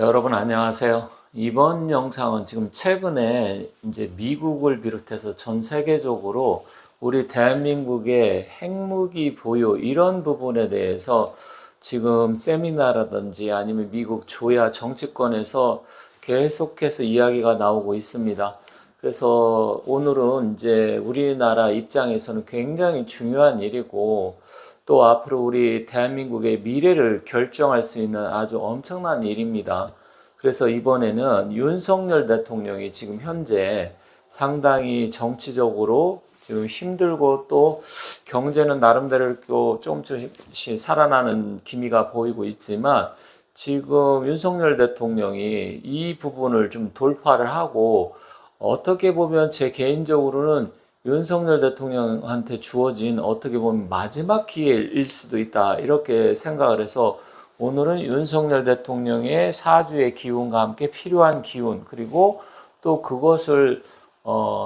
여러분 안녕하세요. 이번 영상은 지금 최근에 이제 미국을 비롯해서 전 세계적으로 우리 대한민국의 핵무기 보유 이런 부분에 대해서 지금 세미나라든지 아니면 미국 조야 정치권에서 계속해서 이야기가 나오고 있습니다. 그래서 오늘은 이제 우리나라 입장에서는 굉장히 중요한 일이고 또 앞으로 우리 대한민국의 미래를 결정할 수 있는 아주 엄청난 일입니다. 그래서 이번에는 윤석열 대통령이 지금 현재 상당히 정치적으로 지금 힘들고 또 경제는 나름대로 조금씩 살아나는 기미가 보이고 있지만 지금 윤석열 대통령이 이 부분을 좀 돌파를 하고 어떻게 보면 제 개인적으로는 윤석열 대통령한테 주어진 어떻게 보면 마지막 기회일 수도 있다 이렇게 생각을 해서 오늘은 윤석열 대통령의 사주의 기운과 함께 필요한 기운 그리고 또 그것을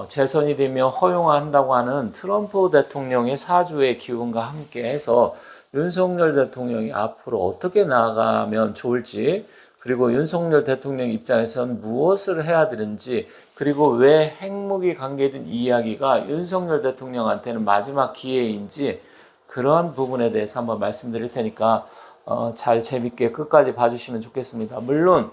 재선이 되면 허용한다고 하는 트럼프 대통령의 사주의 기운과 함께 해서 윤석열 대통령이 앞으로 어떻게 나아가면 좋을지 그리고 윤석열 대통령 입장에서는 무엇을 해야 되는지 그리고 왜 핵무기 관계된 이야기가 윤석열 대통령한테는 마지막 기회인지 그런 부분에 대해서 한번 말씀드릴 테니까 잘 재밌게 끝까지 봐주시면 좋겠습니다. 물론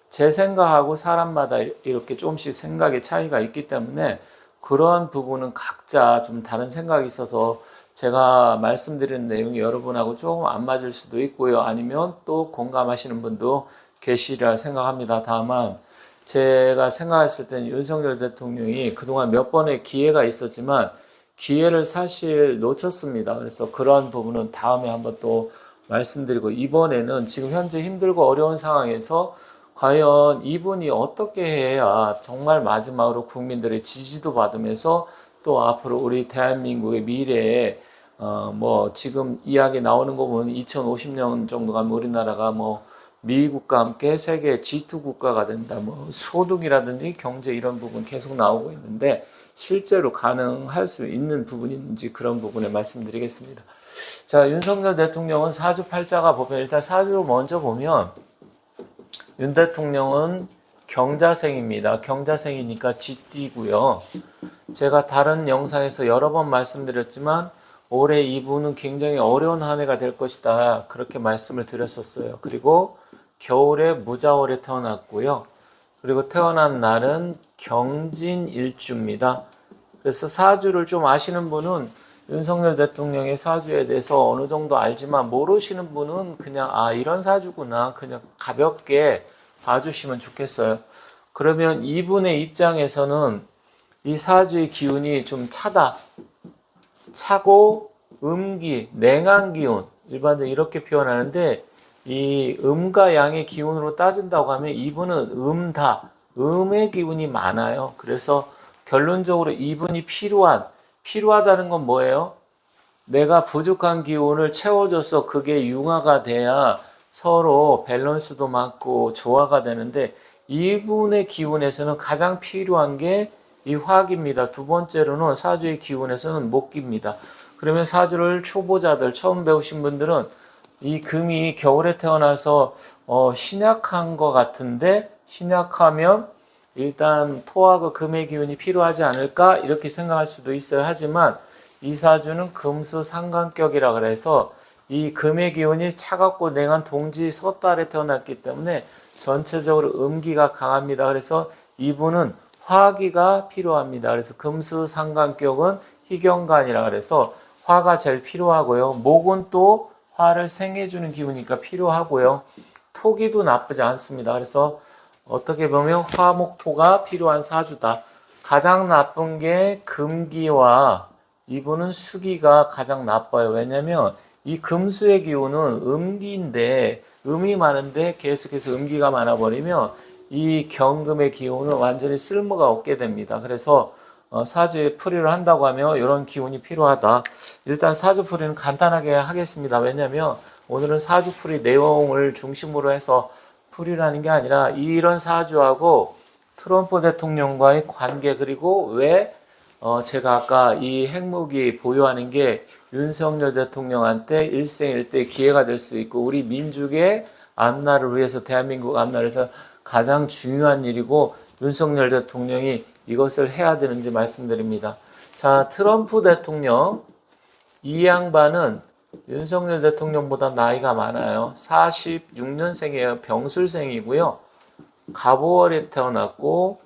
제 생각하고 사람마다 이렇게 조금씩 생각의 차이가 있기 때문에 그런 부분은 각자 좀 다른 생각이 있어서 제가 말씀드리는 내용이 여러분하고 조금 안 맞을 수도 있고요. 아니면 또 공감하시는 분도 계시리라 생각합니다. 다만 제가 생각했을 때는 윤석열 대통령이 그동안 몇 번의 기회가 있었지만 기회를 사실 놓쳤습니다. 그래서 그러한 부분은 다음에 한번 또 말씀드리고 이번에는 지금 현재 힘들고 어려운 상황에서 과연 이분이 어떻게 해야 정말 마지막으로 국민들의 지지도 받으면서 또 앞으로 우리 대한민국의 미래에 지금 이야기 나오는 거 보면 2050년 정도 가면 우리나라가 미국과 함께 세계 G2 국가가 된다. 소득이라든지 경제 이런 부분 계속 나오고 있는데 실제로 가능할 수 있는 부분이 있는지 그런 부분에 말씀드리겠습니다. 자, 윤석열 대통령은 사주팔자가 보면 일단 사주로 먼저 보면 윤 대통령은 경자생입니다. 경자생이니까 쥐띠고요. 제가 다른 영상에서 여러 번 말씀드렸지만 올해 이분은 굉장히 어려운 한 해가 될 것이다. 그렇게 말씀을 드렸었어요. 그리고 겨울에 무자월에 태어났고요. 그리고 태어난 날은 경진일주입니다. 그래서 사주를 좀 아시는 분은 윤석열 대통령의 사주에 대해서 어느 정도 알지만 모르시는 분은 그냥 이런 사주구나 그냥 가볍게 봐주시면 좋겠어요. 그러면 이분의 입장에서는 이 사주의 기운이 좀 차고 음기, 냉한 기운 일반적으로 이렇게 표현하는데 이 음과 양의 기운으로 따진다고 하면 이분은 음의 기운이 많아요. 그래서 결론적으로 이분이 필요하다는 건 뭐예요? 내가 부족한 기운을 채워줘서 그게 융화가 돼야 서로 밸런스도 맞고 조화가 되는데 이분의 기운에서는 가장 필요한 게 이 화기입니다. 두 번째로는 사주의 기운에서는 목기입니다. 그러면 사주를 초보자들 처음 배우신 분들은 이 금이 겨울에 태어나서 신약한 것 같은데 신약하면 일단 토하고 금의 기운이 필요하지 않을까 이렇게 생각할 수도 있어요. 하지만 이 사주는 금수 상관격이라 그래서 이 금의 기운이 차갑고 냉한 동지 섣달에 태어났기 때문에 전체적으로 음기가 강합니다. 그래서 이분은 화기가 필요합니다. 그래서 금수 상관격은 희경간이라 그래서 화가 제일 필요하고요. 목은 또 화를 생해주는 기운이니까 필요하고요. 토기도 나쁘지 않습니다. 그래서 어떻게 보면 화목토가 필요한 사주다. 가장 나쁜 게 금기와 이분은 수기가 가장 나빠요. 왜냐면 이 금수의 기운은 음기인데 음이 많은데 계속해서 음기가 많아버리면 이 경금의 기운은 완전히 쓸모가 없게 됩니다. 그래서 사주에 풀이를 한다고 하면 이런 기운이 필요하다. 일단 사주 풀이는 간단하게 하겠습니다. 왜냐면 오늘은 사주 풀이 내용을 중심으로 해서 풀이라는 게 아니라 이런 사주하고 트럼프 대통령과의 관계 그리고 왜 제가 아까 이 핵무기 보유하는 게 윤석열 대통령한테 일생일대 기회가 될 수 있고 우리 민족의 앞날을 위해서 대한민국 앞날을 위해서 가장 중요한 일이고 윤석열 대통령이 이것을 해야 되는지 말씀드립니다. 자, 트럼프 대통령 이 양반은 윤석열 대통령보다 나이가 많아요. 46년생이에요. 병술생이고요. 갑오월에 태어났고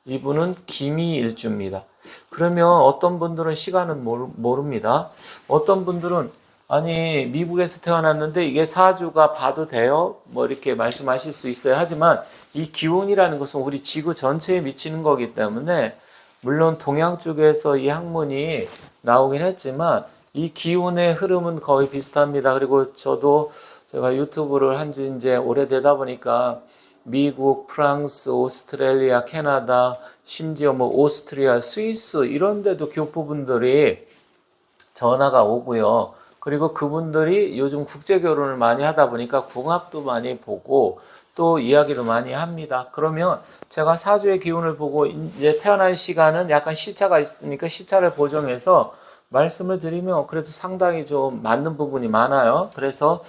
이분은 기미일주입니다. 그러면 어떤 분들은 시간은 모릅니다. 어떤 분들은 아니 미국에서 태어났는데 이게 사주가 봐도 돼요? 뭐 이렇게 말씀하실 수 있어요. 하지만 이 기운이라는 것은 우리 지구 전체에 미치는 거기 때문에 물론 동양 쪽에서 이 학문이 나오긴 했지만 이 기운의 흐름은 거의 비슷합니다. 그리고 저도 제가 유튜브를 한 지 이제 오래되다 보니까 미국, 프랑스, 오스트레일리아, 캐나다, 심지어 뭐 오스트리아, 스위스 이런 데도 교포분들이 전화가 오고요. 그리고 그분들이 요즘 국제 결혼을 많이 하다 보니까 궁합도 많이 보고 또 이야기도 많이 합니다. 그러면 제가 사주의 기운을 보고 이제 태어난 시간은 약간 시차가 있으니까 시차를 보정해서 말씀을 드리면 그래도 상당히 좀 맞는 부분이 많아요. 그래서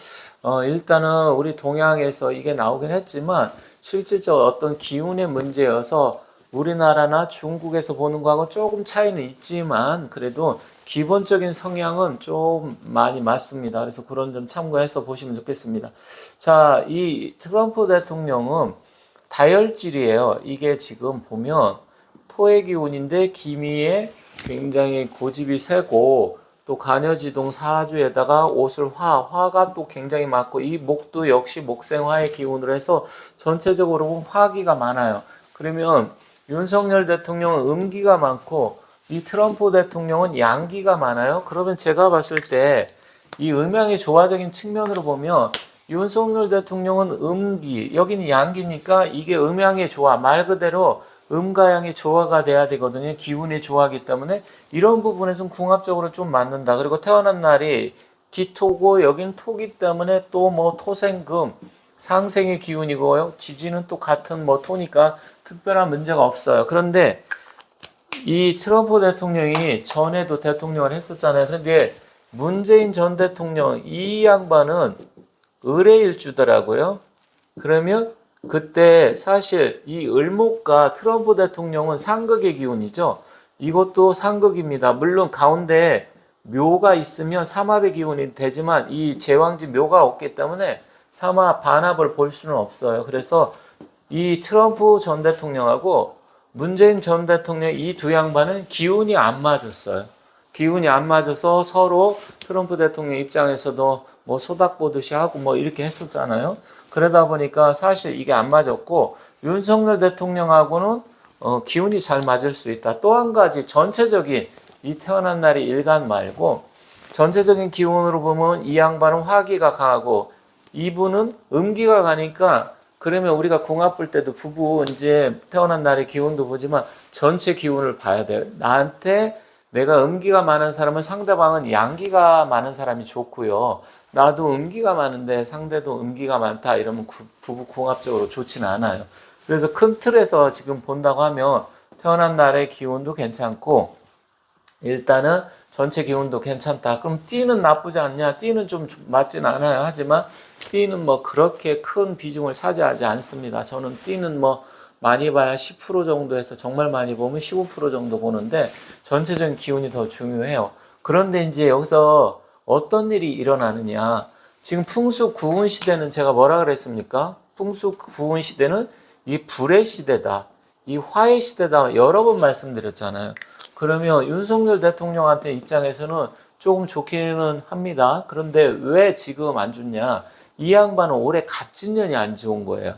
일단은 우리 동양에서 이게 나오긴 했지만 실질적으로 어떤 기운의 문제여서 우리나라나 중국에서 보는 거하고 조금 차이는 있지만 그래도 기본적인 성향은 좀 많이 맞습니다. 그래서 그런 점 참고해서 보시면 좋겠습니다. 자, 이 트럼프 대통령은 다혈질이에요. 이게 지금 보면 토의 기운인데 기미에 굉장히 고집이 세고 또 간여지동 사주에다가 옷을 화가 또 굉장히 많고 이 목도 역시 목생화의 기운으로 해서 전체적으로 보면 화기가 많아요. 그러면 윤석열 대통령은 음기가 많고 이 트럼프 대통령은 양기가 많아요. 그러면 제가 봤을 때 이 음양의 조화적인 측면으로 보면 윤석열 대통령은 음기, 여기는 양기니까 이게 음양의 조화, 말 그대로 음과 양의 조화가 돼야 되거든요. 기운의 조화이기 때문에 이런 부분에서는 궁합적으로 좀 맞는다. 그리고 태어난 날이 기토고 여기는 토기 때문에 또 뭐 토생금 상생의 기운이고요. 지지는 또 같은 뭐 토니까 특별한 문제가 없어요. 그런데 이 트럼프 대통령이 전에도 대통령을 했었잖아요. 그런데 문재인 전 대통령 이 양반은 을해일주더라고요. 그러면 그때 사실 이 을목과 트럼프 대통령은 상극의 기운이죠. 이것도 상극입니다. 물론 가운데 묘가 있으면 삼합의 기운이 되지만 이 제왕지 묘가 없기 때문에 삼합 반합을 볼 수는 없어요. 그래서 이 트럼프 전 대통령하고 문재인 전 대통령 이 두 양반은 기운이 안 맞았어요. 기운이 안 맞아서 서로 트럼프 대통령 입장에서도 뭐 소닥 보듯이 하고 뭐 이렇게 했었잖아요. 그러다 보니까 사실 이게 안 맞았고 윤석열 대통령하고는 기운이 잘 맞을 수 있다. 또 한 가지 전체적인 이 태어난 날이 일간 말고 전체적인 기운으로 보면 이 양반은 화기가 강하고 이분은 음기가 가니까 그러면 우리가 궁합 볼 때도 부부 이제 태어난 날의 기운도 보지만 전체 기운을 봐야 돼요. 나한테 내가 음기가 많은 사람은 상대방은 양기가 많은 사람이 좋고요. 나도 음기가 많은데 상대도 음기가 많다 이러면 부부 궁합적으로 좋지는 않아요. 그래서 큰 틀에서 지금 본다고 하면 태어난 날의 기운도 괜찮고 일단은 전체 기운도 괜찮다. 그럼 띠는 나쁘지 않냐? 띠는 좀 맞진 않아요. 하지만 띠는 뭐 그렇게 큰 비중을 차지하지 않습니다. 저는 띠는 뭐 많이 봐야 10% 정도에서 정말 많이 보면 15% 정도 보는데 전체적인 기운이 더 중요해요. 그런데 이제 여기서 어떤 일이 일어나느냐. 지금 풍수 구운 시대는 제가 뭐라 그랬습니까? 풍수 구운 시대는 이 불의 시대다. 이 화의 시대다. 여러 번 말씀드렸잖아요. 그러면 윤석열 대통령한테 입장에서는 조금 좋기는 합니다. 그런데 왜 지금 안 좋냐? 이 양반은 올해 갑진년이 안 좋은 거예요.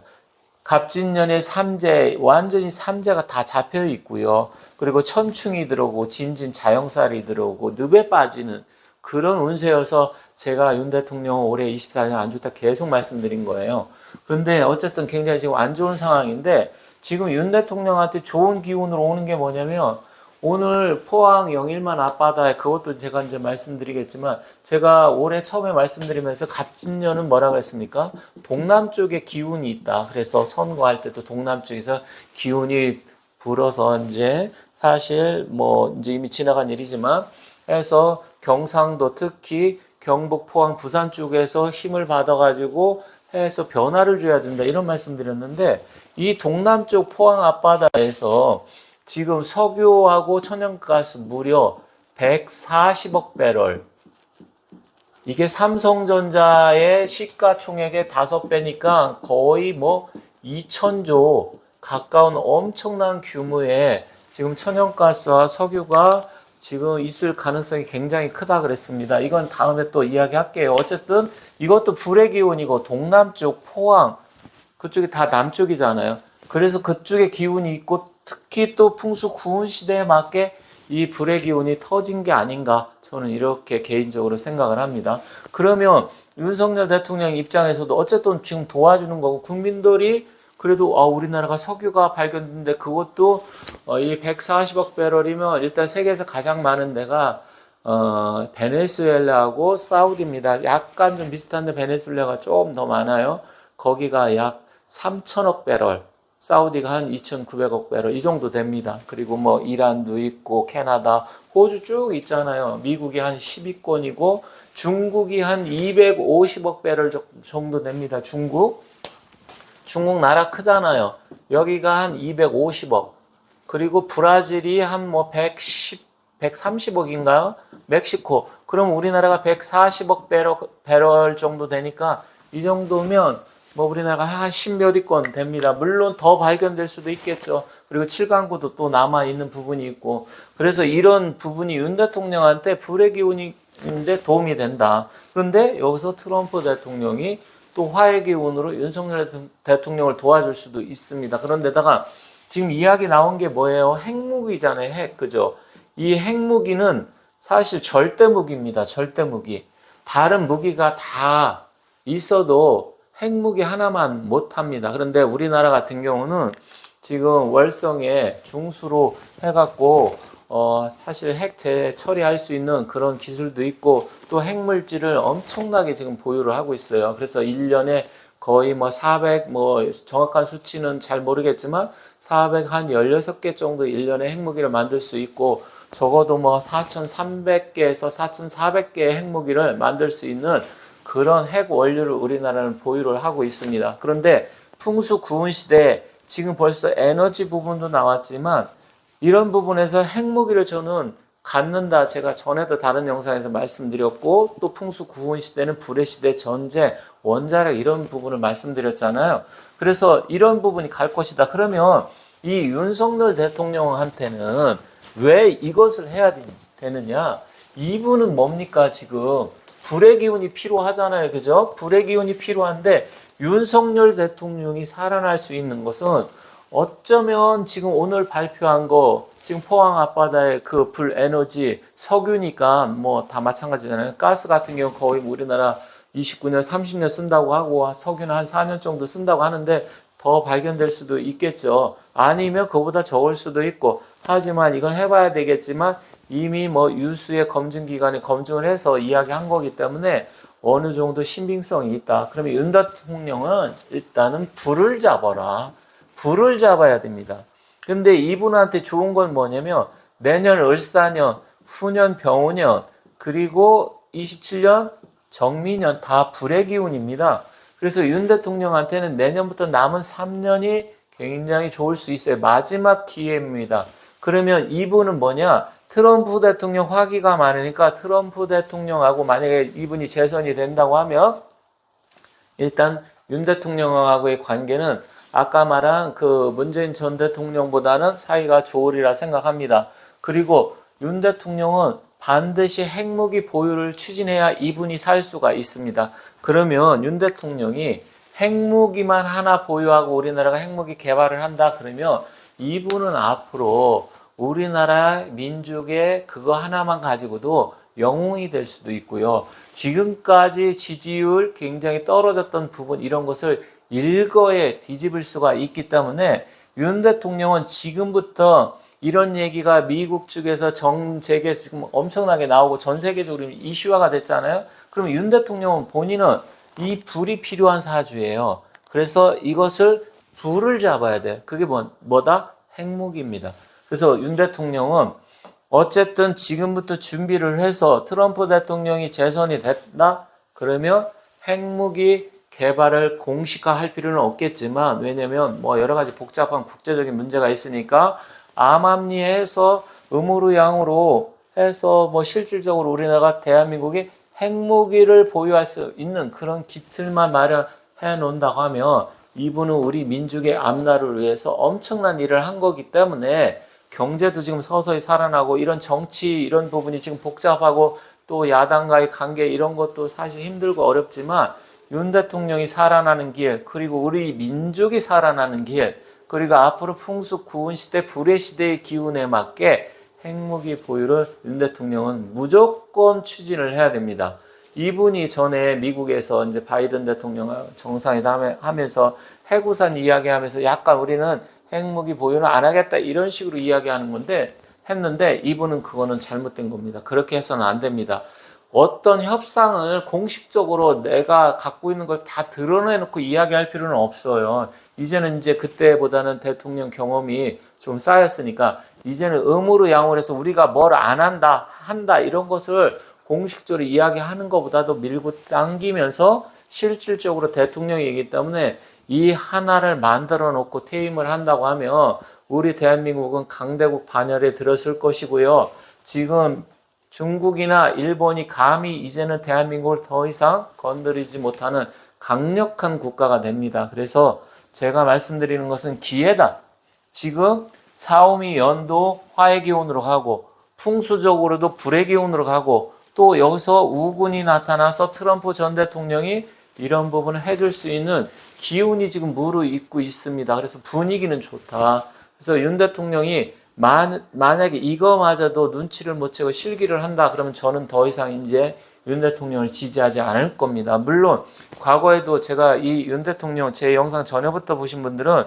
갑진년에 삼재, 완전히 삼재가 다 잡혀 있고요. 그리고 천충이 들어오고 진진 자영살이 들어오고 늪에 빠지는 그런 운세여서 제가 윤 대통령 올해 24년 안 좋다 계속 말씀드린 거예요. 그런데 어쨌든 굉장히 지금 안 좋은 상황인데 지금 윤 대통령한테 좋은 기운으로 오는 게 뭐냐면 오늘 포항 영일만 앞바다에 그것도 제가 이제 말씀드리겠지만 제가 올해 처음에 말씀드리면서 갑진년은 뭐라고 했습니까? 동남쪽에 기운이 있다. 그래서 선거할 때도 동남쪽에서 기운이 불어서 이제 사실 뭐 이제 이미 지나간 일이지만 해서 경상도 특히 경북, 포항, 부산 쪽에서 힘을 받아가지고 해서 변화를 줘야 된다 이런 말씀드렸는데 이 동남쪽 포항 앞바다에서 지금 석유하고 천연가스 무려 140억 배럴 이게 삼성전자의 시가총액의 5배니까 거의 뭐 2천조 가까운 엄청난 규모의 지금 천연가스와 석유가 지금 있을 가능성이 굉장히 크다 그랬습니다. 이건 다음에 또 이야기할게요. 어쨌든 이것도 불의 기운이고 동남쪽 포항 그쪽이 다 남쪽이잖아요. 그래서 그쪽에 기운이 있고 특히 또 풍수 구운 시대에 맞게 이 불의 기운이 터진 게 아닌가 저는 이렇게 개인적으로 생각을 합니다. 그러면 윤석열 대통령 입장에서도 어쨌든 지금 도와주는 거고 국민들이 그래도 우리나라가 석유가 발견됐는데 그것도 이 140억 배럴이면 일단 세계에서 가장 많은 데가 베네수엘라하고 사우디입니다. 약간 좀 비슷한데 베네수엘라가 좀 더 많아요. 거기가 약 3천억 배럴, 사우디가 한 2,900억 배럴 이 정도 됩니다. 그리고 뭐 이란도 있고 캐나다, 호주 쭉 있잖아요. 미국이 한 10위권이고 중국이 한 250억 배럴 정도 됩니다. 중국 나라 크잖아요. 여기가 한 250억. 그리고 브라질이 한 뭐 130억인가요? 멕시코. 그럼 우리나라가 140억 배럴 정도 되니까 이 정도면 뭐 우리나라가 한 10몇 위권 됩니다. 물론 더 발견될 수도 있겠죠. 그리고 7강구도 또 남아있는 부분이 있고. 그래서 이런 부분이 윤 대통령한테 불의 기운인데 도움이 된다. 그런데 여기서 트럼프 대통령이 또 화해 기운으로 윤석열 대통령을 도와줄 수도 있습니다. 그런데다가 지금 이야기 나온 게 뭐예요? 핵무기잖아요. 핵, 그죠? 이 핵무기는 사실 절대무기입니다. 절대무기. 다른 무기가 다 있어도 핵무기 하나만 못합니다. 그런데 우리나라 같은 경우는 지금 월성에 중수로 해갖고 사실 핵 재처리할 수 있는 그런 기술도 있고 또 핵물질을 엄청나게 지금 보유를 하고 있어요. 그래서 1년에 거의 뭐 400, 정확한 수치는 잘 모르겠지만 400 한 16개 정도 1년에 핵무기를 만들 수 있고 적어도 뭐 4,300개에서 4,400개의 핵무기를 만들 수 있는 그런 핵 원료를 우리나라는 보유를 하고 있습니다. 그런데 풍수 구운 시대에 지금 벌써 에너지 부분도 나왔지만 이런 부분에서 핵무기를 저는 갖는다. 제가 전에도 다른 영상에서 말씀드렸고 또 풍수 구운 시대는 불의 시대, 전쟁, 원자력 이런 부분을 말씀드렸잖아요. 그래서 이런 부분이 갈 것이다. 그러면 이 윤석열 대통령한테는 왜 이것을 해야 되느냐? 이분은 뭡니까 지금? 불의 기운이 필요하잖아요. 그죠? 불의 기운이 필요한데 윤석열 대통령이 살아날 수 있는 것은 어쩌면 지금 오늘 발표한 거 지금 포항 앞바다의 그 불 에너지 석유니까 뭐 다 마찬가지잖아요. 가스 같은 경우 거의 우리나라 29년 30년 쓴다고 하고 석유는 한 4년 정도 쓴다고 하는데 더 발견될 수도 있겠죠. 아니면 그보다 적을 수도 있고 하지만 이건 해봐야 되겠지만 이미 뭐 유수의 검증기관이 검증을 해서 이야기한 거기 때문에 어느 정도 신빙성이 있다. 그러면 윤 대통령은 일단은 불을 잡아라. 불을 잡아야 됩니다. 근데 이분한테 좋은 건 뭐냐면 내년 을사년, 후년 병오년, 그리고 27년 정미년 다 불의 기운입니다. 그래서 윤 대통령한테는 내년부터 남은 3년이 굉장히 좋을 수 있어요. 마지막 기회입니다. 그러면 이분은 뭐냐? 트럼프 대통령 화기가 많으니까 트럼프 대통령하고 만약에 이분이 재선이 된다고 하면 일단 윤 대통령하고의 관계는 아까 말한 그 문재인 전 대통령보다는 사이가 좋으리라 생각합니다. 그리고 윤 대통령은 반드시 핵무기 보유를 추진해야 이분이 살 수가 있습니다. 그러면 윤 대통령이 핵무기만 하나 보유하고 우리나라가 핵무기 개발을 한다 그러면 이분은 앞으로 우리나라 민족의 그거 하나만 가지고도 영웅이 될 수도 있고요. 지금까지 지지율 굉장히 떨어졌던 부분 이런 것을 일거에 뒤집을 수가 있기 때문에 윤 대통령은 지금부터 이런 얘기가 미국 측에서 정책에 지금 엄청나게 나오고 전 세계적으로 이슈화가 됐잖아요. 그럼 윤 대통령은 본인은 이 불이 필요한 사주예요. 그래서 이것을 불을 잡아야 돼. 그게 뭐다? 핵무기입니다. 그래서 윤 대통령은 어쨌든 지금부터 준비를 해서 트럼프 대통령이 재선이 됐다? 그러면 핵무기 개발을 공식화할 필요는 없겠지만, 왜냐면 뭐 여러 가지 복잡한 국제적인 문제가 있으니까 암암리에서 음으로 양으로 해서 뭐 실질적으로 우리나라가 대한민국이 핵무기를 보유할 수 있는 그런 기틀만 마련해 놓는다고 하면, 이분은 우리 민족의 앞날을 위해서 엄청난 일을 한 거기 때문에 경제도 지금 서서히 살아나고, 이런 정치 이런 부분이 지금 복잡하고 또 야당과의 관계 이런 것도 사실 힘들고 어렵지만, 윤 대통령이 살아나는 길, 그리고 우리 민족이 살아나는 길, 그리고 앞으로 풍수 구은 시대, 불의 시대의 기운에 맞게 핵무기 보유를 윤 대통령은 무조건 추진을 해야 됩니다. 이분이 전에 미국에서 이제 바이든 대통령 정상회담 하면서 해구산 이야기하면서 약간 우리는 핵무기 보유는 안 하겠다 이런 식으로 이야기하는 건데 했는데, 이분은 그거는 잘못된 겁니다. 그렇게 해서는 안 됩니다. 어떤 협상을 공식적으로 내가 갖고 있는 걸 다 드러내놓고 이야기할 필요는 없어요. 이제는 이제 그때보다는 대통령 경험이 좀 쌓였으니까 이제는 음으로 양으로 해서 우리가 뭘 안 한다 이런 것을 공식적으로 이야기하는 것보다도 밀고 당기면서 실질적으로 대통령이기 때문에 이 하나를 만들어 놓고 퇴임을 한다고 하면 우리 대한민국은 강대국 반열에 들었을 것이고요. 지금 중국이나 일본이 감히 이제는 대한민국을 더 이상 건드리지 못하는 강력한 국가가 됩니다. 그래서 제가 말씀드리는 것은 기회다. 지금 사오미 연도 화의 기운으로 가고, 풍수적으로도 불의 기운으로 가고, 또 여기서 우군이 나타나서 트럼프 전 대통령이 이런 부분을 해줄 수 있는 기운이 지금 무르익고 있습니다. 그래서 분위기는 좋다. 그래서 윤 대통령이 만약에 이거마저도 눈치를 못 채고 실기를 한다 그러면 저는 더 이상 이제 윤 대통령을 지지하지 않을 겁니다. 물론 과거에도 제가 이 윤 대통령 제 영상 전에부터 보신 분들은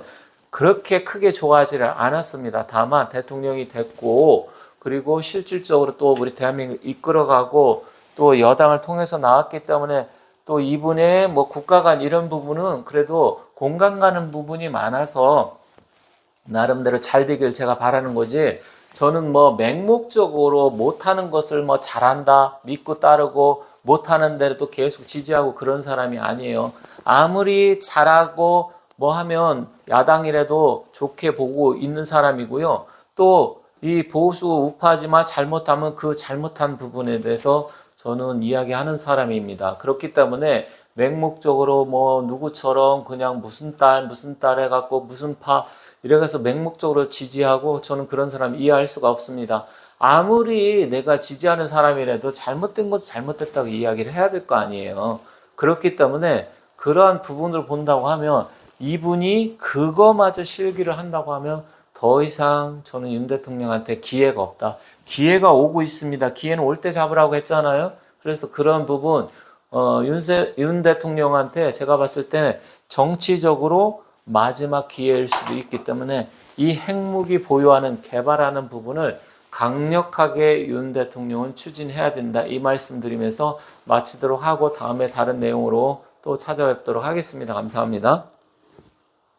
그렇게 크게 좋아하지를 않았습니다. 다만 대통령이 됐고, 그리고 실질적으로 또 우리 대한민국 이끌어가고 또 여당을 통해서 나왔기 때문에 또 이분의 뭐 국가 간 이런 부분은 그래도 공감 가는 부분이 많아서 나름대로 잘 되길 제가 바라는 거지, 저는 뭐 맹목적으로 못하는 것을 뭐 잘한다 믿고 따르고 못하는 데도 계속 지지하고 그런 사람이 아니에요. 아무리 잘하고 뭐 하면 야당이라도 좋게 보고 있는 사람이고요. 또 이 보수 우파지만 잘못하면 그 잘못한 부분에 대해서 저는 이야기하는 사람입니다. 그렇기 때문에 맹목적으로 뭐 누구처럼 그냥 무슨 딸 해갖고 무슨 파 이래서 맹목적으로 지지하고, 저는 그런 사람 이해할 수가 없습니다. 아무리 내가 지지하는 사람이라도 잘못된 것은 잘못됐다고 이야기를 해야 될 거 아니에요. 그렇기 때문에 그러한 부분을 본다고 하면, 이분이 그거마저 실기를 한다고 하면 더 이상 저는 윤 대통령한테 기회가 없다. 기회가 오고 있습니다. 기회는 올 때 잡으라고 했잖아요. 그래서 그런 부분 윤 대통령한테 제가 봤을 때 정치적으로 마지막 기회일 수도 있기 때문에 이 핵무기 보유하는 개발하는 부분을 강력하게 윤 대통령은 추진해야 된다. 이 말씀 드리면서 마치도록 하고 다음에 다른 내용으로 또 찾아뵙도록 하겠습니다. 감사합니다.